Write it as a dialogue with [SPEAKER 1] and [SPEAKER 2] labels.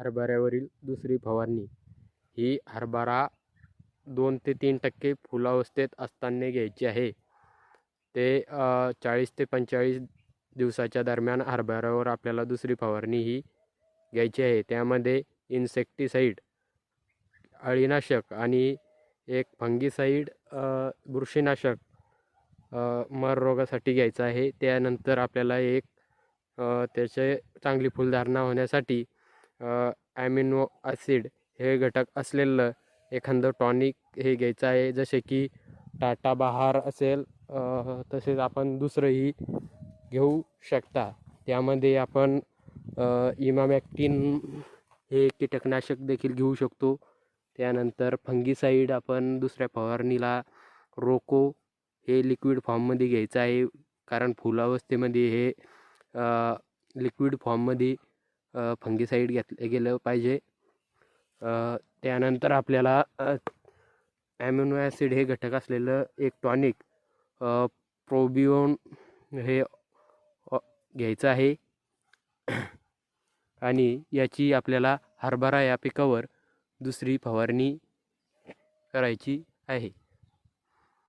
[SPEAKER 1] हरभऱ्यावरील दुसरी फवारणी ही हरभरा 2 ते 3% फुलावस्थेत असताना घ्यायची आहे. ते 40 ते 45 दिवसाच्या दरम्यान हरभऱ्यावर आपल्याला दुसरी फवारणी ही घ्यायची आहे. त्यामध्ये इन्सेक्टिसाईड अळीनाशक आणि एक फंगीसाईड बुरशीनाशक मर रोगासाठी घ्यायचं आहे. त्यानंतर आपल्याला एक त्याचे चांगली फुलधारणा होण्यासाठी ॲमिनो ॲसिड हे घटक असलेलं एखादं टॉनिक हे घ्यायचं आहे. जसे की टाटा बहार असेल, तसेच आपण दुसरंही घेऊ शकता. त्यामध्ये आपण इमामॅक्टिन हे कीटकनाशक देखील घेऊ शकतो. त्यानंतर फंगीसाईड आपण दुसऱ्या फवारणीला रोको हे लिक्विड फॉर्ममध्ये घ्यायचं आहे, कारण फुलावस्थेमध्ये हे लिक्विड फॉर्ममध्ये फंगीसाईड घेतलं गेलं पाहिजे. त्यानंतर आपल्याला ॲमिनो ॲसिड हे घटक असलेलं एक टॉनिक प्रोबिओन हे घ्यायचं आहे आणि याची आपल्याला हरभरा या पिकावर दुसरी फवारणी करायची आहे.